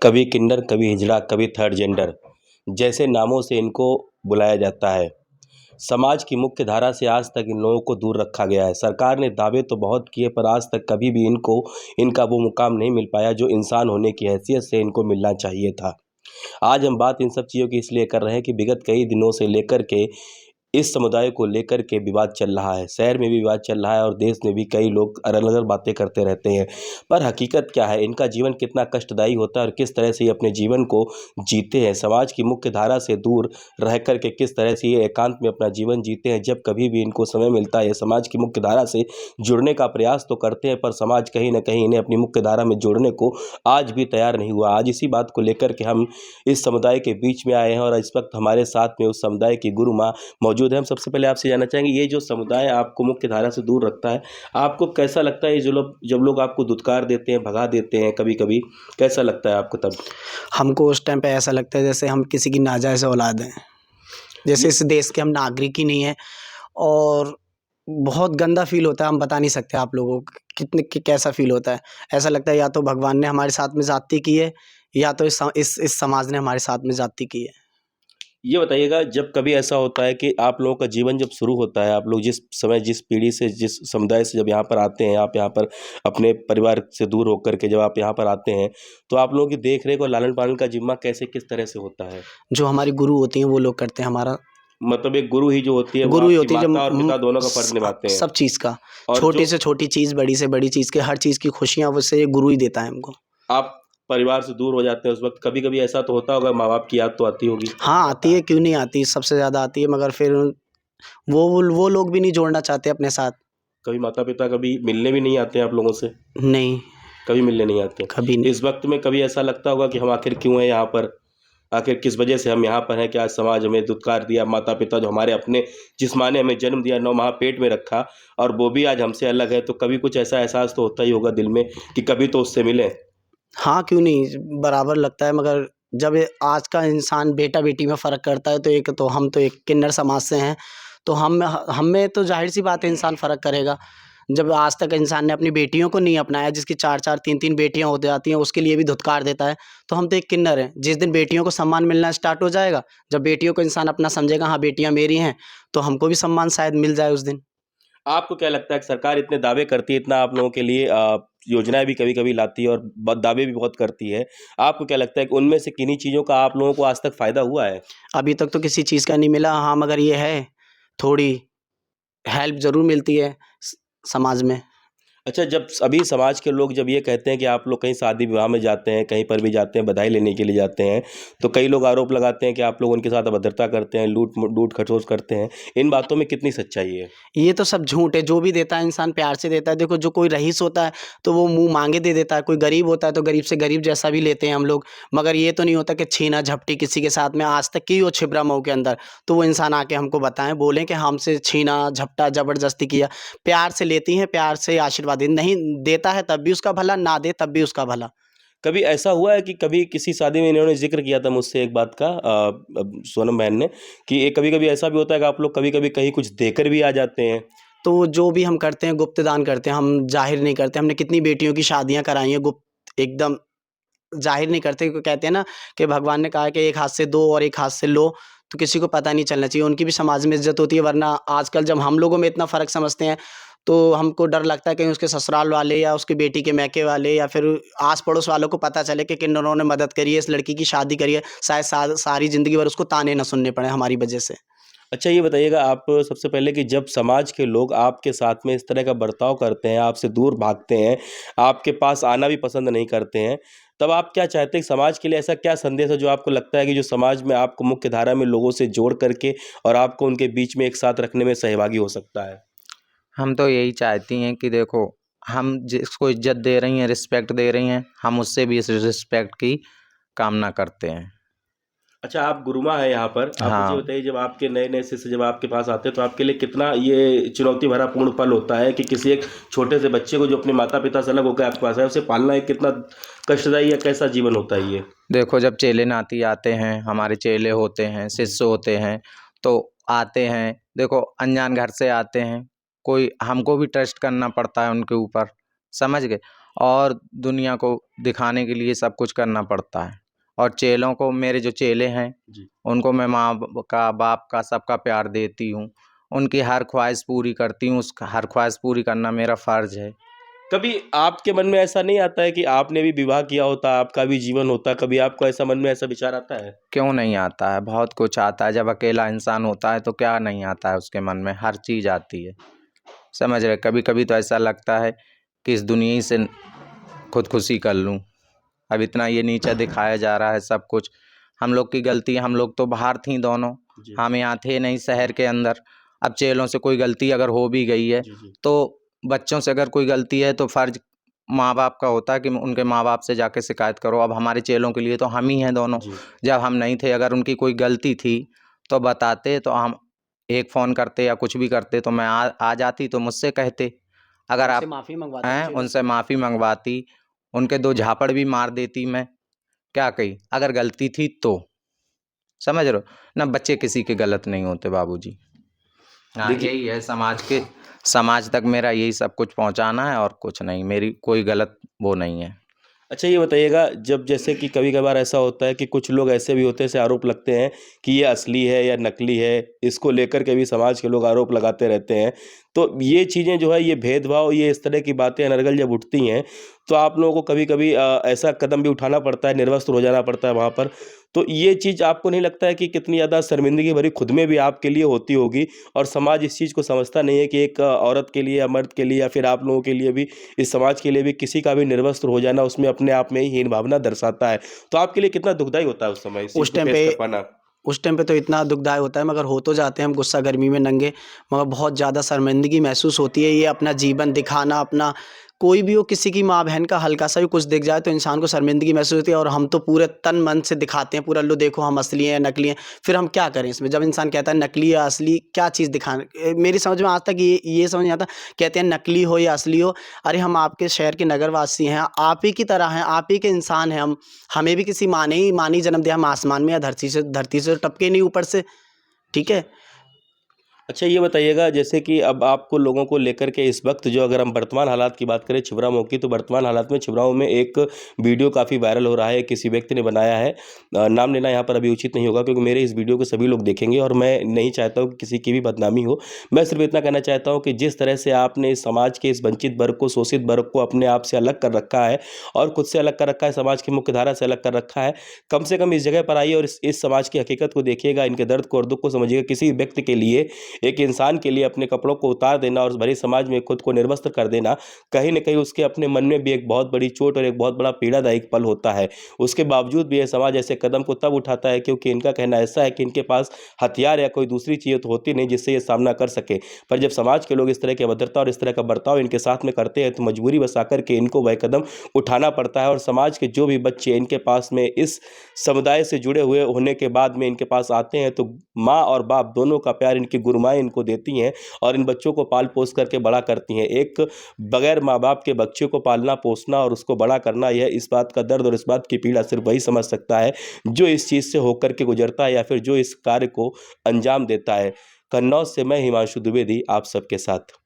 कभी किन्नर, कभी हिजड़ा, कभी थर्ड जेंडर जैसे नामों से इनको बुलाया जाता है। समाज की मुख्य धारा से आज तक इन लोगों को दूर रखा गया है। सरकार ने दावे तो बहुत किए पर आज तक कभी भी इनको इनका वो मुकाम नहीं मिल पाया जो इंसान होने की हैसियत से इनको मिलना चाहिए था। आज हम बात इन सब चीज़ों की इसलिए कर रहे हैं कि विगत कई दिनों से लेकर के इस समुदाय को लेकर के विवाद चल रहा है। शहर में भी विवाद चल रहा है और देश में भी कई लोग अलग-अलग बातें करते रहते हैं। पर हकीकत क्या है? इनका जीवन कितना कष्टदायी होता है और किस तरह से ये अपने जीवन को जीते हैं? समाज की मुख्य धारा से दूर रह कर के किस तरह से ये एकांत में अपना जीवन जीते हैं? जब कभी भी इनको समय मिलता है, ये समाज की मुख्य धारा से जुड़ने का प्रयास तो करते हैं, पर समाज कहीं न कहीं इन्हें अपनी मुख्य धारा में जोड़ने को आज भी तैयार नहीं हुआ। आज इसी बात को लेकर के हम इस समुदाय के बीच में आए हैं और इस वक्त हमारे साथ में उस समुदाय की गुरु माँ मौजूद है। हम सबसे पहले आपसे जानना चाहेंगे, ये जो समुदाय आपको मुख्य धारा से दूर रखता है, आपको कैसा लगता है? ये जो लोग जब लोग आपको धुतकार देते हैं, भगा देते हैं कभी-कभी, कैसा लगता है आपको तब? हमको उस टाइम पे ऐसा लगता है जैसे हम किसी की नाजायज़ औलाद हैं। जैसे ये इस देश के हम नागरिक ही नहीं हैं और बहुत गंदा फ़ील होता है, हम बता नहीं सकते आप लोगों को कितने कि कैसा फ़ील होता है। ऐसा लगता है या तो भगवान ने हमारे साथ में ज़्यादती की है या तो इस समाज ने हमारे साथ में ज़्यादती की है। ये बताइएगा, जब कभी ऐसा होता है कि आप लोगों का जीवन जब शुरू होता है, आप लोग जिस समय, जिस पीढ़ी से, जिस समुदाय से जब यहाँ पर आते हैं, आप यहाँ पर अपने परिवार से दूर होकर के जब आप यहाँ पर आते हैं, तो आप लोगों की देख-रेख और लालन-पालन का ज़िम्मा कैसे, किस तरह से होता है? जो हमारी गुरु होती हैं वो लोग करते हैं हमारा। मतलब एक गुरु ही जो होती है, वो गुरु ही आपकी होती है जो माता और पिता दोनों का फ़र्ज़ निभाते हैं। सब चीज़ का, और छोटी जो से छोटी चीज़, बड़ी से बड़ी चीज़ की हर चीज़ की खुशियाँ वैसे गुरु ही देता है हमको। आप परिवार से दूर हो जाते हैं उस वक़्त, कभी-कभी ऐसा तो होता होगा, माँ-बाप की याद तो आती होगी? हाँ, आती है, क्यों नहीं आती, सबसे ज़्यादा आती है, मगर फिर वो लोग भी नहीं जोड़ना चाहते अपने साथ। कभी माता-पिता कभी मिलने भी नहीं आते हैं आप लोगों से? नहीं, कभी मिलने नहीं आते? कभी नहीं। इस वक़्त में कभी ऐसा लगता होगा कि हम आखिर क्यों हैं यहाँ पर? आखिर किस वजह से हम यहाँ पर हैं? क्या समाज हमें धुतकार दिया, माता-पिता जो हमारे अपने, जिस माँ ने हमें जन्म दिया, 9 माह पेट में रखा और वो भी आज हमसे अलग है, तो कभी कुछ ऐसा एहसास तो होता ही होगा दिल में कि कभी तो उससे मिलें? हाँ, क्यों नहीं, बराबर लगता है, मगर जब ये आज का इंसान बेटा-बेटी में फ़र्क करता है तो एक तो हम तो एक किन्नर समाज से हैं, तो हम में तो ज़ाहिर-सी बात है इंसान फ़र्क करेगा। जब आज तक इंसान ने अपनी बेटियों को नहीं अपनाया, जिसकी 4-4 3-3 बेटियाँ हो जाती हैं, उसके लिए भी धुतकार देता है, तो हम तो एक किन्नर हैं। जिस दिन बेटियों को सम्मान मिलना स्टार्ट हो जाएगा, जब बेटियों को इंसान अपना समझेगा, हाँ, बेटियाँ मेरी हैं, तो हमको भी सम्मान शायद मिल जाए उस दिन। आपको क्या लगता है कि सरकार इतने दावे करती है, इतना आप लोगों के लिए योजनाएँ भी कभी-कभी लाती है और दावे भी बहुत करती है। आपको क्या लगता है कि उनमें से किन्हीं चीज़ों का आप लोगों को आज तक फ़ायदा हुआ है? अभी तक तो किसी चीज़ का नहीं मिला, हाँ, मगर ये है, थोड़ी हेल्प ज़रूर मिलती है स समाज में। अच्छा, जब अभी समाज के लोग जब ये कहते हैं कि आप लोग कहीं शादी-विवाह में जाते हैं, कहीं पर भी जाते हैं, बधाई लेने के लिए जाते हैं, तो कई लोग आरोप लगाते हैं कि आप लोग उनके साथ अभद्रता करते हैं, लूट-खसोस करते हैं। इन बातों में कितनी सच्चाई है? ये तो सब झूठ है, जो भी देता है इंसान प्यार से देता है। देखो, जो कोई रईस होता है तो वो मुँह मांगे दे देता है, कोई गरीब होता है तो गरीब से गरीब जैसा भी लेते हैं हम लोग। मगर ये तो नहीं होता कि छीना-झपटी किसी के साथ में आज तक की हो छिबरा मऊ के अंदर, तो वो इंसान आके हमको बताएँ, बोलें कि हमसे छीना-झपटा ज़बरदस्ती किया। प्यार से लेती हैं, प्यार से आशीर्वाद नहीं देता है तब भी उसका भला, ना दे तब भी उसका भला। कभी ऐसा हुआ है कि कभी किसी शादी में इन्होंने ज़िक्र किया था मुझसे एक बात का, सोनम बहन ने, कि ये कभी-कभी ऐसा भी होता है कि आप लोग कभी-कभी कहीं कुछ देकर भी आ जाते हैं? तो जो भी हम करते हैं गुप्त दान करते हैं, हम ज़ाहिर नहीं करते। हमने कितनी बेटियों की शादियाँ कराई हैं, गुप्त एकदम ज़ाहिर नहीं करते। क्योंकि कहते हैं ना कि भगवान ने कहा है कि एक हाथ से दो और एक हाथ से लो, तो किसी को पता नहीं चलना चाहिए। उनकी भी समाज में इज़्ज़त होती है, वरना आजकल जब हम लोगों में इतना फ़र्क समझते हैं, तो हमको डर लगता है कहीं उसके ससुराल वाले या उसकी बेटी के मायके वाले या फिर आस-पड़ोस वालों को पता चले कि किन्नरों ने मदद करी है, इस लड़की की शादी करी है, शायद सारी ज़िंदगी भर उसको ताने ना सुनने पड़े हमारी वजह से। अच्छा, ये बताइएगा आप सबसे पहले कि जब समाज के लोग आपके साथ में इस तरह का बर्ताव करते हैं, आपसे दूर भागते हैं, आपके पास आना भी पसंद नहीं करते हैं, तब आप क्या चाहते हैं कि समाज के लिए ऐसा क्या संदेश है जो आपको लगता है कि जो समाज में आपको मुख्य धारा में लोगों से जोड़ करके और आपको उनके बीच में एक साथ रखने में सहभागी हो सकता है? हम तो यही चाहती हैं कि देखो, हम जिसको इज्जत दे रही हैं, रिस्पेक्ट दे रही हैं, हम उससे भी इस रिस्पेक्ट की कामना करते हैं। अच्छा, आप गुरुमा हैं यहाँ पर। आप मुझे हाँ। बताइए, जब आपके नए-नए शिष्य जब आपके पास आते हैं, तो आपके लिए कितना ये चुनौती भरा पूर्ण पल होता है कि किसी एक छोटे से बच्चे को जो अपने माता-पिता से अलग होकर आपके पास आया, उसे पालना एक कितना कष्टदायी या कैसा जीवन होता है ये? देखो, जब चेले नाती आते हैं, हमारे चेले होते हैं, शिष्य होते हैं, तो आते हैं, देखो अनजान घर से आते हैं, कोई हमको भी ट्रस्ट करना पड़ता है उनके ऊपर, समझ गए? और दुनिया को दिखाने के लिए सब कुछ करना पड़ता है। और चेलों को, मेरे जो चेले हैं जी। उनको मैं माँ का, बाप का, सबका प्यार देती हूँ, उनकी हर ख्वाहिश पूरी करती हूँ। उस हर ख्वाहिश पूरी करना मेरा फ़र्ज़ है। कभी आपके मन में ऐसा नहीं आता है कि आपने भी विवाह किया होता, आपका भी जीवन होता, कभी आपको ऐसा मन में ऐसा विचार आता है? क्यों नहीं आता है, बहुत कुछ आता है। जब अकेला इंसान होता है तो क्या नहीं आता है उसके मन में, हर चीज़ आती है। समझ रहे, कभी कभी तो ऐसा लगता है कि इस दुनिया ही से खुदकुशी कर लूँ। अब इतना ये नीचा दिखाया जा रहा है सब कुछ। हम लोग की गलती, हम लोग तो बाहर थी दोनों, जी। हम यहाँ थे नहीं शहर के अंदर। अब चेलों से कोई गलती अगर हो भी गई है जी, जी। तो बच्चों से अगर कोई गलती है तो फ़र्ज़ माँ बाप का होता है कि उनके माँ बाप से जाके शिकायत करो। अब हमारे चेलों के लिए तो हम ही हैं दोनों। जी। जब हम नहीं थे, अगर उनकी कोई गलती थी तो बताते, तो हम एक फ़ोन करते या कुछ भी करते, तो मैं आ जाती तो मुझसे कहते। अगर उनसे आप माफ़ी मंगवाते हैं, चेलों उनसे से। माफ़ी मंगवाती, उनके 2 झापड़ भी मार देती मैं। क्या कही, अगर गलती थी तो। समझ रहे हो ना, बच्चे किसी के गलत नहीं होते बाबूजी। हाँ, देखिए, यही है समाज तक मेरा यही सब कुछ पहुंचाना है और कुछ नहीं, मेरी कोई गलत वो नहीं है। अच्छा ये बताइएगा, जब जैसे कि कभी-कभार ऐसा होता है कि कुछ लोग ऐसे भी होते हैं, ऐसे आरोप लगते हैं कि ये असली है या नकली है, इसको लेकर के भी समाज के लोग आरोप लगाते रहते हैं। तो ये चीज़ें जो है, ये भेदभाव, ये इस तरह की बातें अनर्गल जब उठती हैं, तो आप लोगों को कभी-कभी ऐसा कदम भी उठाना पड़ता है, निर्वस्त्र हो जाना पड़ता है वहाँ पर। तो ये चीज़ आपको नहीं लगता है कि कितनी ज़्यादा शर्मिंदगी भरी खुद में भी आपके लिए होती होगी और समाज इस चीज़ को समझता नहीं है कि एक औरत के लिए या मर्द के लिए या फिर आप लोगों के लिए भी, इस समाज के लिए भी किसी का भी निर्वस्त्र हो जाना उसमें अपने आप में ही हीन भावना दर्शाता है। तो आपके लिए कितना दुखदाई होता है उस समय इस चीज़ उस को टाइम फेस पे कर पाना? उस टाइम पे तो इतना दुखदाई होता है, मगर हो तो जाते हैं हम गुस्सा गर्मी में नंगे, मगर बहुत ज़्यादा शर्मिंदगी महसूस होती है। ये अपना जीवन दिखाना, अपना कोई भी हो, किसी की माँ बहन का हल्का सा भी कुछ दिख जाए तो इंसान को शर्मिंदगी महसूस होती है, और हम तो पूरे तन मन से दिखाते हैं पूरा, लो देखो हम असली हैं या नकली हैं। फिर हम क्या करें इसमें, जब इंसान कहता है नकली या असली, क्या चीज़ दिखाना। मेरी समझ में आज तक ये समझ नहीं आता, कहते हैं नकली हो या असली हो। अरे हम आपके शहर के नगरवासी हैं, आप ही की तरह हैं, आप ही के इंसान हैं हम। हमें भी किसी माँ ने जन्म दिया, हम आसमान में या धरती से तो टपके नहीं ऊपर से, ठीक है। अच्छा ये बताइएगा, जैसे कि अब आपको लोगों को लेकर के इस वक्त जो, अगर हम वर्तमान हालात की बात करें छिबरामऊ की, तो वर्तमान हालात में छिबरामऊ में एक वीडियो काफ़ी वायरल हो रहा है, किसी व्यक्ति ने बनाया है। नाम लेना यहाँ पर अभी उचित नहीं होगा क्योंकि मेरे इस वीडियो को सभी लोग देखेंगे और मैं नहीं चाहता हूँ कि किसी की भी बदनामी हो। मैं सिर्फ इतना कहना चाहता हूँ कि जिस तरह से आपने इस समाज के इस वंचित वर्ग को, शोषित वर्ग को अपने आप से अलग कर रखा है और खुद से अलग कर रखा है, समाज की मुख्य धारा से अलग कर रखा है, कम से कम इस जगह पर आइए और इस समाज की हकीकत को देखिएगा, इनके दर्द को और दुख को समझिएगा। किसी व्यक्ति के लिए, एक इंसान के लिए अपने कपड़ों को उतार देना और उस भरी समाज में खुद को निर्वस्त्र कर देना, कहीं न कहीं उसके अपने मन में भी एक बहुत बड़ी चोट और एक बहुत बड़ा पीड़ादायक पल होता है। उसके बावजूद भी यह समाज ऐसे कदम को तब उठाता है क्योंकि इनका कहना ऐसा है कि इनके पास हथियार या कोई दूसरी चीज़ें तो होती नहीं जिससे ये सामना कर सके। पर जब समाज के लोग इस तरह की अभद्रता और इस तरह का बर्ताव इनके साथ में करते हैं तो मजबूरी बस आकर के इनको वह कदम उठाना पड़ता है। और समाज के जो भी बच्चे इनके पास में इस समुदाय से जुड़े हुए होने के बाद में इनके पास आते हैं तो माँ और बाप दोनों का प्यार इनकी गुरुमाएँ इनको देती हैं और इन बच्चों को पाल पोस करके बड़ा करती हैं। एक बगैर माँ बाप के बच्चे को पालना पोसना और उसको बड़ा करना, यह इस बात का दर्द और इस बात की पीड़ा सिर्फ वही समझ सकता है जो इस चीज़ से होकर के गुजरता है या फिर जो इस कार्य को अंजाम देता है। कन्नौज से मैं हिमांशु द्विवेदी आप सबके साथ।